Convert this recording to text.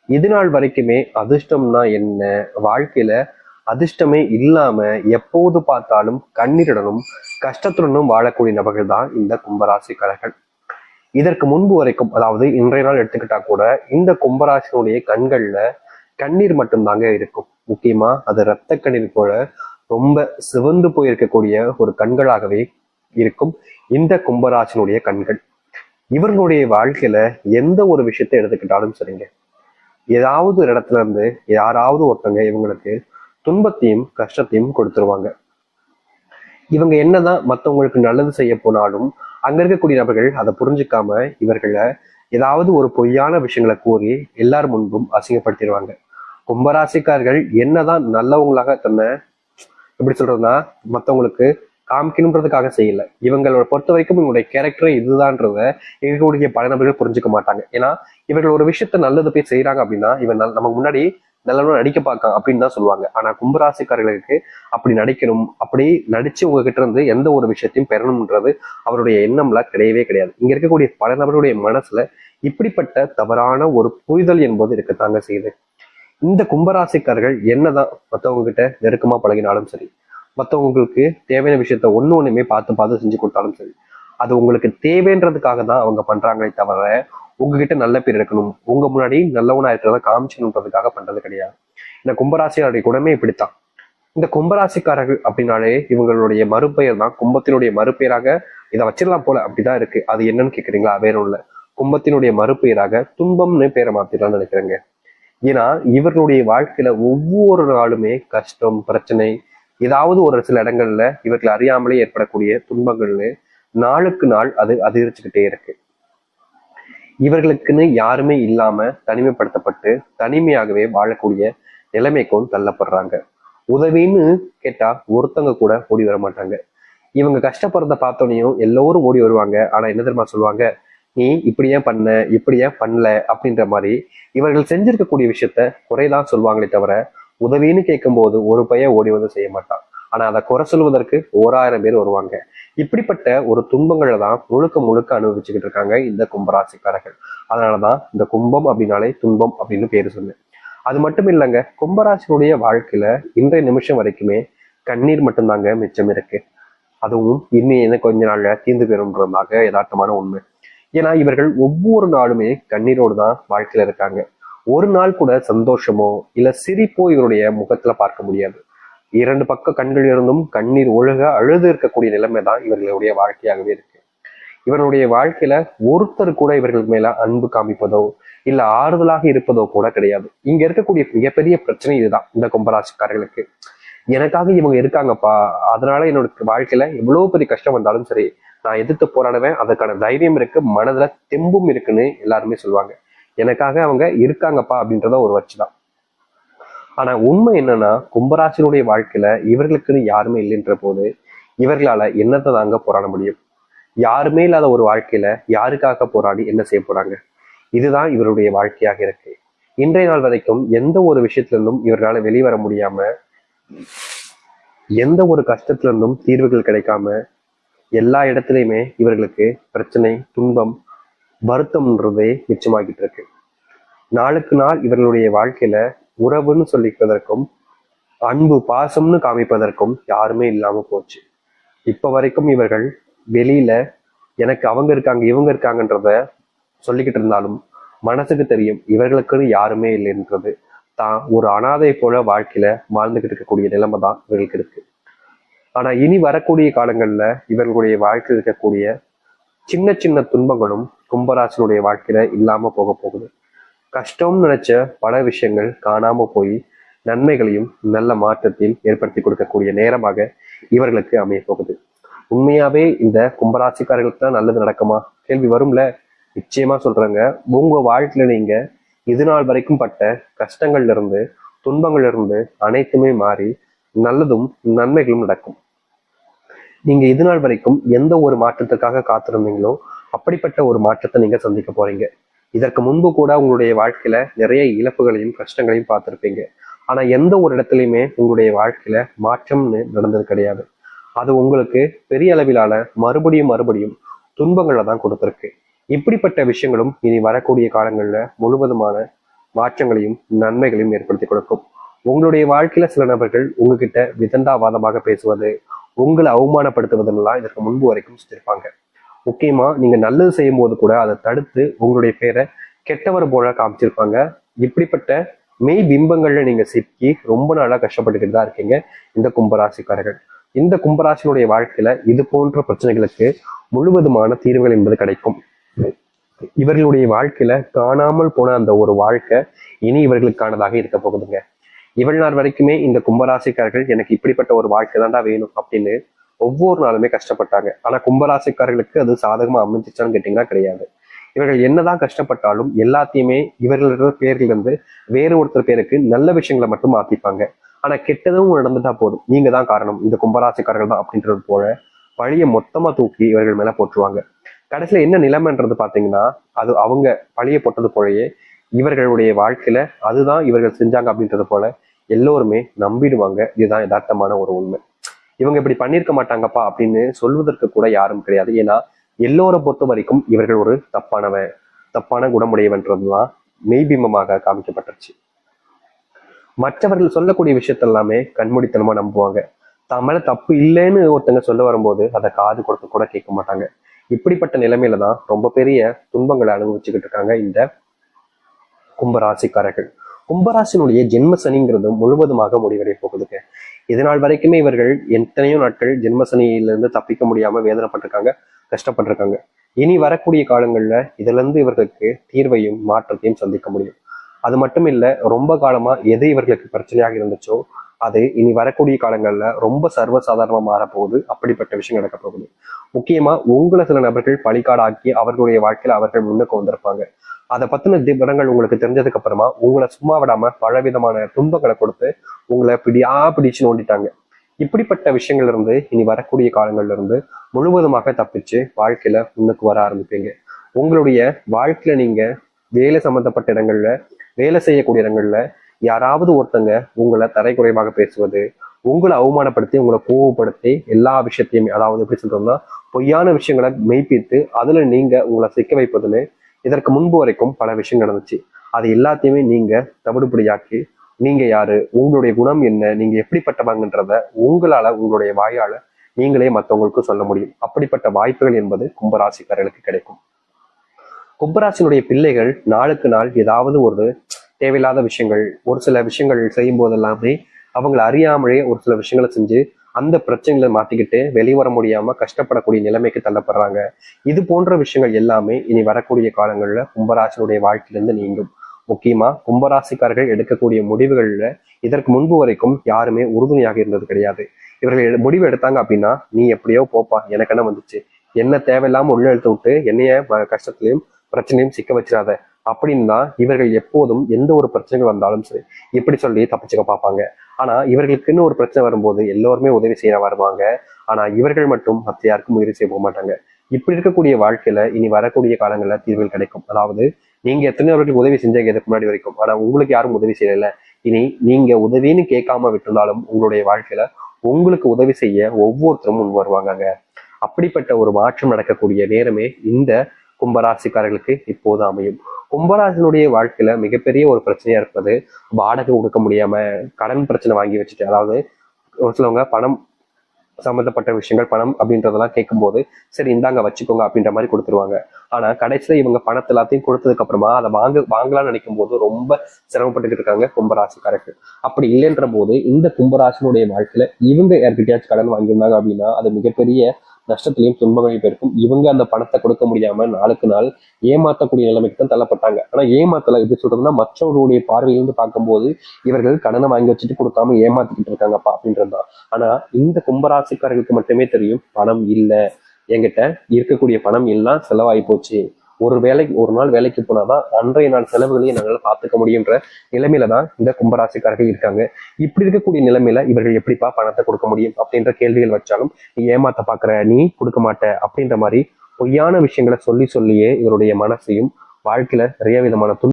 இது நாள் வரைக்குமே அதிர்ஷ்டம்னா என்ன, வாழ்க்கையில அதிர்ஷ்டமே இல்லாம எப்போது பார்த்தாலும் கண்ணீருடனும் கஷ்டத்துடனும் வாழக்கூடிய நபர்கள் தான் இந்த கும்பராசிக்காரர்கள். இதற்கு முன்பு வரைக்கும், அதாவது இன்றைய நாள் எடுத்துக்கிட்டா கூட, இந்த கும்பராசினுடைய கண்கள்ல கண்ணீர் மட்டும்தாங்க இருக்கும். முக்கியமா அது இரத்த கண்ணீர் போல ரொம்ப சிவந்து போயிருக்கக்கூடிய ஒரு கண்களாகவே இருக்கும் இந்த கும்பராசினுடைய கண்கள். இவர்களுடைய வாழ்க்கையில எந்த ஒரு விஷயத்தை எடுத்துக்கிட்டாலும் சரிங்க, ஏதாவது ஒரு இடத்துல இருந்து யாராவது ஒருத்தங்க இவங்களுக்கு துன்பத்தையும் கஷ்டத்தையும் கொடுத்துருவாங்க. இவங்க என்னதான் மற்றவங்களுக்கு நல்லது செய்ய போனாலும் அங்க இருக்கக்கூடிய நபர்கள் அதை புரிஞ்சுக்காம இவர்களை ஏதாவது ஒரு பொய்யான விஷயங்களை கூறி எல்லார் முன்பும் அசிங்கப்படுத்திடுவாங்க. கும்பராசிக்காரர்கள் என்னதான் நல்லவங்களாக தன்னை எப்படி சொல்றதுன்னா மற்றவங்களுக்கு காமிக்கணுன்றதுக்காக செய்யல. இவங்களோட பொறுத்த வரைக்கும் இவங்களுடைய கேரக்டர் இதுதான்றத இருக்கக்கூடிய பல நபர்கள் புரிஞ்சுக்க மாட்டாங்க. ஏன்னா இவர்கள் ஒரு விஷயத்த நல்லது போய் செய்யறாங்க அப்படின்னா இவன் நமக்கு முன்னாடி நல்லவனும் நடிக்க பார்க்க அப்படின்னு தான் சொல்லுவாங்க. ஆனா கும்பராசிக்காரர்களுக்கு அப்படி நடிக்கணும், அப்படி நடிச்சு உங்ககிட்ட இருந்து எந்த ஒரு விஷயத்தையும் பெறணும்ன்றது அவருடைய எண்ணம்ல கிடையவே கிடையாது. இங்க இருக்கக்கூடிய பல நபர்களுடைய மனசுல இப்படிப்பட்ட தவறான ஒரு புரிதல் என்பது இருக்கத்தாங்க செய்யுது. இந்த கும்பராசிக்காரர்கள் என்னதான் மற்றவங்க கிட்ட நெருக்கமா பழகினாலும் சரி, மற்றவங்களுக்கு தேவையான விஷயத்த ஒண்ணுமே பார்த்து பார்த்து செஞ்சு கொடுத்தாலும் சரி, அது உங்களுக்கு தேவைன்றதுக்காக தான் அவங்க பண்றாங்களே தவிர உங்ககிட்ட நல்ல பேர் இருக்கணும், உங்க முன்னாடி நல்லவனா இருக்கிறத காமிச்சணுன்றதுக்காக பண்றது கிடையாது. இந்த கும்பராசியாருடைய குணமே இப்படித்தான். இந்த கும்பராசிக்காரர்கள் அப்படின்னாலே இவங்களுடைய மறுபெயர் தான், கும்பத்தினுடைய மறுபெயராக இதை வச்சிடலாம் போல அப்படிதான் இருக்கு. அது என்னன்னு கேக்குறீங்களா? வேற ஒண்ணு இல்ல, கும்பத்தினுடைய மறுபெயராக துன்பம்னு பேரை மாத்திடலாம்னு நினைக்கிறேங்க. ஏன்னா இவர்களுடைய வாழ்க்கையில ஒவ்வொரு நாளுமே கஷ்டம் பிரச்சனை, ஏதாவது ஒரு சில இடங்கள்ல இவர்கள் அறியாமலே ஏற்படக்கூடிய துன்பங்கள்னு நாளுக்கு நாள் அது அதிகரிச்சுக்கிட்டே இருக்கு. இவர்களுக்குன்னு யாருமே இல்லாம தனிமைப்படுத்தப்பட்டு தனிமையாகவே வாழக்கூடிய நிலைமைக்கும் தள்ளப்படுறாங்க. உதவின்னு கேட்டா ஒருத்தங்க கூட ஓடி வர மாட்டாங்க. இவங்க கஷ்டப்படுறத பார்த்தோன்னையும் எல்லோரும் ஓடி வருவாங்க. ஆனா என்ன தெரியுமா சொல்லுவாங்க? நீ இப்படி ஏன் பண்ண, இப்படி ஏன் பண்ணல அப்படின்ற மாதிரி இவர்கள் செஞ்சிருக்கக்கூடிய விஷயத்த குறைதான் சொல்லுவாங்களே தவிர உதவின்னு கேட்கும் போது ஒரு பையன் ஓடி வந்து செய்ய மாட்டான். ஆனா அதை குறை சொல்வதற்கு 1000 பேர் வருவாங்க. இப்படிப்பட்ட ஒரு துன்பங்களை தான் முழுக்க முழுக்க அனுபவிச்சுக்கிட்டு இருக்காங்க இந்த கும்பராசிக்காரர்கள். அதனாலதான் இந்த கும்பம் அப்படின்னாலே துன்பம் அப்படின்னு பேரு சொன்னேன். அது மட்டும் இல்லைங்க, கும்பராசினுடைய வாழ்க்கையில இன்றைய நிமிஷம் வரைக்குமே கண்ணீர் மட்டும்தாங்க மிச்சம் இருக்கு. அதுவும் இன்னும் கொஞ்ச நாள்ல தீர்ந்து பெறும்ன்றதாக யதார்த்தமான உண்மை. ஏன்னா இவர்கள் ஒவ்வொரு நாளுமே கண்ணீரோடு தான் வாழ்க்கையில இருக்காங்க. ஒரு நாள் கூட சந்தோஷமோ இல்ல சிரிப்போ இவருடைய முகத்துல பார்க்க முடியாது. 2 பக்க கண்கள் இருந்தும் கண்ணீர் ஒழுக அழுது இருக்கக்கூடிய நிலைமை தான் இவர்களுடைய வாழ்க்கையாகவே இருக்கு. இவருடைய வாழ்க்கையில ஒருத்தர் கூட இவர்கள் மேல அன்பு காமிப்பதோ இல்ல ஆறுதலாக இருப்பதோ கூட கிடையாது. இங்க இருக்கக்கூடிய மிகப்பெரிய பிரச்சனை இதுதான் இந்த கும்பராசிக்காரர்களுக்கு. எனக்காக இவங்க இருக்காங்கப்பா, அதனால என்னோட வாழ்க்கையில எவ்வளவு பெரிய கஷ்டம் வந்தாலும் சரி நான் எதிர்த்து போராடுவேன், அதுக்கான தைரியம் இருக்கு, மனதுல தெம்பும் இருக்குன்னு எல்லாருமே சொல்லுவாங்க. எனக்காக அவங்க இருக்காங்கப்பா அப்படின்றத ஒரு வச்சுதான். ஆனா உண்மை என்னன்னா கும்பராசினுடைய வாழ்க்கையில இவர்களுக்குன்னு யாருமே இல்லைன்ற போது இவர்களால என்னத்தை தாங்க போராட முடியும்? யாருமே இல்லாத ஒரு வாழ்க்கையில யாருக்காக போராடி என்ன செய்ய போறாங்க? இதுதான் இவருடைய வாழ்க்கையாக இருக்கு. இன்றைய நாள் வரைக்கும் எந்த ஒரு விஷயத்துல இருந்தும் இவர்களால வெளிவர முடியாம, எந்த ஒரு கஷ்டத்துல இருந்தும் தீர்வுகள் கிடைக்காம, எல்லா இடத்துலையுமே இவர்களுக்கு பிரச்சனை துன்பம் வருத்தம்ன்றதே மிச்சமாகிட்டு இருக்கு. நாளுக்கு நாள் இவர்களுடைய வாழ்க்கையில உறவுன்னு சொல்லிப்பதற்கும் அன்பு பாசம்னு காமிப்பதற்கும் யாருமே இல்லாம போச்சு. இப்ப வரைக்கும் இவர்கள் வெளியில எனக்கு அவங்க இருக்காங்க இவங்க இருக்காங்கன்றத சொல்லிக்கிட்டு இருந்தாலும் மனசுக்கு தெரியும் இவர்களுக்குன்னு யாருமே இல்லைன்றது. தான் ஒரு அனாதை போல வாழ்க்கையில வாழ்ந்துகிட்டு இருக்கக்கூடிய நிலைமை தான் இவர்களுக்கு இருக்கு. ஆனா இனி வரக்கூடிய காலங்கள்ல இவர்களுடைய வாழ்க்கையில் இருக்கக்கூடிய சின்ன சின்ன துன்பங்களும் கும்பராசனுடைய வாழ்க்கையில இல்லாம போக போகுது. கஷ்டம்னு நினைச்ச பல விஷயங்கள் காணாம போய் நன்மைகளையும் நல்ல மாற்றத்தையும் ஏற்படுத்தி கொடுக்கக்கூடிய நேரமாக இவர்களுக்கு அமைய போகுது. உண்மையாவே இந்த கும்பராசிக்காரர்களுக்கு தான் நல்லது நடக்குமா? கேள்வி வரும்ல. நிச்சயமா சொல்றேங்க, உங்க வாழ்க்கையில நீங்க இது நாள் வரைக்கும் பட்ட கஷ்டங்கள்ல இருந்து துன்பங்கள்ல இருந்து அனைத்துமே மாறி நல்லதும் நன்மைகளும் நடக்கும். நீங்க இது நாள் வரைக்கும் எந்த ஒரு மாற்றத்துக்காக காத்திருந்தீங்களோ அப்படிப்பட்ட ஒரு மாற்றத்தை நீங்க சந்திக்க போறீங்க. இதற்கு முன்பு கூட உங்களுடைய வாழ்க்கையில நிறைய இழப்புகளையும் கஷ்டங்களையும் பார்த்திருப்பீங்க. ஆனா எந்த ஒரு இடத்துலையுமே உங்களுடைய வாழ்க்கையில மாற்றம்னு நடந்தது கிடையாது. அது உங்களுக்கு பெரிய அளவிலான மறுபடியும் மறுபடியும் துன்பங்களை தான் கொடுத்திருக்கு. இப்படிப்பட்ட விஷயங்களும் இனி வரக்கூடிய காலங்கள்ல முழுவதுமான மாற்றங்களையும் நன்மைகளையும் ஏற்படுத்தி கொடுக்கும். உங்களுடைய வாழ்க்கையில சில நபர்கள் உங்ககிட்ட விதண்டாவாதமாக பேசுவது, உங்களை அவமானப்படுத்துவதெல்லாம் இதற்கு முன்பு வரைக்கும் செஞ்சிருப்பாங்க. முக்கியமா நீங்க நல்லது செய்யும் போது கூட அதை தடுத்து உங்களுடைய பேரை கெட்டவர் போல காமிச்சிருப்பாங்க. இப்படிப்பட்ட மெய் பிம்பங்கள்ல நீங்க சிக்கி ரொம்ப நாளா கஷ்டப்பட்டுக்கிட்டு தான் இருக்கீங்க இந்த கும்பராசிக்காரர்கள். இந்த கும்பராசினுடைய வாழ்க்கையில இது போன்ற பிரச்சனைகளுக்கு முழுவதுமான தீர்வுகள் என்பது கிடைக்கும். இவர்களுடைய வாழ்க்கையில காணாமல் போன அந்த ஒரு வாழ்க்கை இனி இவர்களுக்கானதாக இருக்க போகுதுங்க. இவ்வளவு நாள் வரைக்குமே இந்த கும்பராசிக்காரர்கள் எனக்கு இப்படிப்பட்ட ஒரு வாழ்க்கை தான்டா வேணும் அப்படின்னு ஒவ்வொரு நாளுமே கஷ்டப்பட்டாங்க. ஆனா கும்பராசிக்காரர்களுக்கு அது சாதகமா அமைஞ்சிச்சான்னு கேட்டீங்கன்னா கிடையாது. இவர்கள் என்னதான் கஷ்டப்பட்டாலும் எல்லாத்தையுமே இவர்களோட பேர்கள் வந்து வேறு ஒருத்தர் பேருக்கு நல்ல விஷயங்களை மட்டும் மாத்திப்பாங்க. ஆனா கெட்டதும் நடந்துட்டா போதும், நீங்க தான் காரணம், இந்த கும்பராசிக்காரர்கள் தான் அப்படின்றது போல பழிய மொத்தமா தூக்கி இவர்கள் மேல போட்டுருவாங்க. கடைசியில என்ன நிலைமைன்றது பாத்தீங்கன்னா, அது அவங்க பழிய போட்டது போலயே இவர்களுடைய வாழ்க்கையில அதுதான் இவர்கள் செஞ்சாங்க அப்படின்றது போல எல்லோருமே நம்பிடுவாங்க. இதுதான் யதார்த்தமான ஒரு உண்மை. இவங்க இப்படி பண்ணியிருக்க மாட்டாங்கப்பா அப்படின்னு சொல்வதற்கு கூட யாரும் கிடையாது. ஏன்னா எல்லோரை பொறுத்த வரைக்கும் இவர்கள் ஒரு தப்பான குணமுடையவன்றதுதான் மெய்பிம்பமாக காமிக்கப்பட்டுருச்சு. மற்றவர்கள் சொல்லக்கூடிய விஷயத்தெல்லாமே கண்மூடித்தனமா நம்புவாங்க. தான் மேல தப்பு இல்லைன்னு ஒருத்தங்க சொல்ல வரும்போது அதை காது கொடுத்து கூட கேட்க மாட்டாங்க. இப்படிப்பட்ட நிலைமையில தான் ரொம்ப பெரிய துன்பங்களை அனுபவிச்சுக்கிட்டு இருக்காங்க இந்த கும்பராசிக்காரர்கள். கும்பராசினுடைய ஜென்ம சனிங்கிறது முழுவதுமாக முடிவடைய போகுதுங்க. இதனால் வரைக்குமே இவர்கள் எத்தனையோ நாட்கள் ஜென்ம சனியிலிருந்து தப்பிக்க முடியாம வேதனைப்பட்டிருக்காங்க, கஷ்டப்பட்டிருக்காங்க. இனி வரக்கூடிய காலங்கள்ல இதுல இருந்து இவர்களுக்கு தீர்வையும் மாற்றத்தையும் சந்திக்க முடியும். அது மட்டும் இல்ல, ரொம்ப காலமா எது இவர்களுக்கு பிரச்சனையாக இருந்துச்சோ அது இனி வரக்கூடிய காலங்கள்ல ரொம்ப சர்வசாதாரணமா மாறப்போகுது. அப்படிப்பட்ட விஷயம் நடக்க போகுது. முக்கியமா உங்களை சில நபர்கள் பழிகாடாக்கி அவர்களுடைய வாழ்க்கையில அவர்கள் முன்னுக்கு வந்திருப்பாங்க. அதை பத்தின விவரங்கள் உங்களுக்கு தெரிஞ்சதுக்கு அப்புறமா உங்களை சும்மா விடாம பலவிதமான துன்பங்களை கொடுத்து உங்களை பிடிச்சு நோண்டிட்டாங்க. இப்படிப்பட்ட விஷயங்கள்ல இருந்து இனி வரக்கூடிய காலங்கள்ல இருந்து முழுவதுமாக தப்பிச்சு வாழ்க்கையில முன்னுக்கு வர ஆரம்பிப்பீங்க. உங்களுடைய வாழ்க்கையில நீங்க வேலை சம்பந்தப்பட்ட இடங்கள்ல, வேலை செய்யக்கூடிய இடங்கள்ல யாராவது ஒருத்தங்க உங்களை தரைக்குறைவாக பேசுவது, உங்களை அவமானப்படுத்தி உங்களை கோவப்படுத்தி எல்லா விஷயத்தையுமே, அதாவது எப்படி சொல்றோம்னா பொய்யான விஷயங்களை மெய்ப்பித்து அதுல நீங்க உங்களை சிக்க வைப்பதுன்னு இதற்கு முன்பு வரைக்கும் பல விஷயங்கள் நடந்துச்சு. அது எல்லாத்தையுமே நீங்க தவிடுபடியாக்கி நீங்க யாரு, உங்களுடைய குணம் என்ன, நீங்க எப்படிப்பட்டவங்கன்றத உங்களால உங்களுடைய வாயால நீங்களே மற்றவங்களுக்கு சொல்ல முடியும். அப்படிப்பட்ட வாய்ப்புகள் என்பது கும்பராசிக்காரர்களுக்கு கிடைக்கும். கும்பராசினுடைய பிள்ளைகள் நாளுக்கு நாள் ஏதாவது ஒரு தேவையில்லாத விஷயங்கள், ஒரு சில விஷயங்கள் செய்யும் போதெல்லாமே அவங்களை அறியாமலே ஒரு சில விஷயங்களை செஞ்சு அந்த பிரச்சனைகளை மாத்திக்கிட்டு வெளிவர முடியாம கஷ்டப்படக்கூடிய நிலைமைக்கு தள்ளப்படுறாங்க. இது போன்ற விஷயங்கள் எல்லாமே இனி வரக்கூடிய காலங்கள்ல கும்பராசினுடைய வாழ்க்கையிலிருந்து நீங்கும். முக்கியமா கும்பராசிக்காரர்கள் எடுக்கக்கூடிய முடிவுகள்ல இதற்கு முன்பு வரைக்கும் யாருமே உறுதுணையாக இருந்தது கிடையாது. இவர்கள் முடிவு எடுத்தாங்க அப்படின்னா, நீ எப்படியோ போப்பா, எனக்கு என்ன வந்துச்சு, என்ன தேவையில்லாம உள்ள எடுத்து விட்டு என்னைய கஷ்டத்திலையும் பிரச்சனையும் சிக்க வச்சிடாத அப்படின்னு தான் இவர்கள் எப்போதும் எந்த ஒரு பிரச்சனைகள் வந்தாலும் சரி இப்படி சொல்லி தப்பிச்சுக்க பார்ப்பாங்க. ஆனா இவர்களுக்குன்னு ஒரு பிரச்சனை வரும்போது எல்லோருமே உதவி செய்ய வருவாங்க. ஆனா இவர்கள் மட்டும் மற்ற யாருக்கும் உதவி செய்ய போக மாட்டாங்க. இப்படி இருக்கக்கூடிய வாழ்க்கையில இனி வரக்கூடிய காலங்கள்ல தீர்வுகள் கிடைக்கும். அதாவது நீங்க எத்தனையோ அவர்களுக்கு உதவி செஞ்சீங்க இதுக்கு முன்னாடி வரைக்கும், ஆனா உங்களுக்கு யாரும் உதவி செய்யல. இனி நீங்க உதவின்னு கேட்காம விட்டுருந்தாலும் உங்களுடைய வாழ்க்கையில உங்களுக்கு உதவி செய்ய ஒவ்வொருத்தரும் முன் வருவாங்க. அப்படிப்பட்ட ஒரு மாற்றம் நடக்கக்கூடிய நேரமே இந்த கும்பராசிக்காரர்களுக்கு இப்போது அமையும். கும்பராசினுடைய வாழ்க்கையில மிகப்பெரிய ஒரு பிரச்சனையா இருப்பது வாடகை கொடுக்க முடியாம கடன் பிரச்சனை வாங்கி வச்சுட்டு, அதாவது ஒரு சிலவங்க பணம் சம்பந்தப்பட்ட விஷயங்கள், பணம் அப்படின்றதெல்லாம் கேட்கும்போது சரி இந்தாங்க வச்சுக்கோங்க அப்படின்ற மாதிரி கொடுத்துருவாங்க. ஆனா கடைசியில இவங்க பணத்தை எல்லாத்தையும் கொடுத்ததுக்கு அப்புறமா அதை வாங்கலாம்னு நினைக்கும் போது ரொம்ப சிரமப்பட்டுக்கிட்டு இருக்காங்க கும்பராசிக்காரர்கள். அப்படி இல்லைன்ற போது இந்த கும்பராசினுடைய வாழ்க்கையில இவங்க யார்கிட்டயாச்சும் கடன் வாங்கியிருந்தாங்க அப்படின்னா அது மிகப்பெரிய நஷ்டத்திலையும் துன்பங்களையும் போயிருக்கும். இவங்க அந்த பணத்தை கொடுக்க முடியாம நாளுக்கு நாள் ஏமாத்தக்கூடிய நிலைமைக்கு தான் தள்ளப்பட்டாங்க. ஆனா ஏமாத்தல எப்படி சொல்றதுன்னா, மற்றவர்களுடைய பார்வையிலிருந்து பார்க்கும்போது இவர்கள் கடனை வாங்கி வச்சுட்டு கொடுக்காம ஏமாத்திக்கிட்டு இருக்காங்கப்பா அப்படின்றதுதான். ஆனா இந்த கும்பராசிக்காரர்களுக்கு மட்டுமே தெரியும், பணம் இல்லை, என்கிட்ட இருக்கக்கூடிய பணம் எல்லாம் செலவாகி போச்சு, ஒரு நாள் வேலைக்கு போனாதான் அன்றைய நாள் செலவுகளையும் என்னால பார்த்துக்க முடியுன்ற நிலைமையில தான் இந்த கும்பராசிக்காரர்கள் இருக்காங்க. இப்படி இருக்கக்கூடிய நிலைமையில இவர்கள் எப்படிப்பா பணத்தை கொடுக்க முடியும் அப்படின்ற கேள்விகள் வச்சாலும், நீ ஏமாத்த பாக்குற, நீ கொடுக்க மாட்ட அப்படின்ற மாதிரி பொய்யான விஷயங்களை சொல்லியே இவருடைய மனசையும் வாழ்க்கையில நிறைய விதமான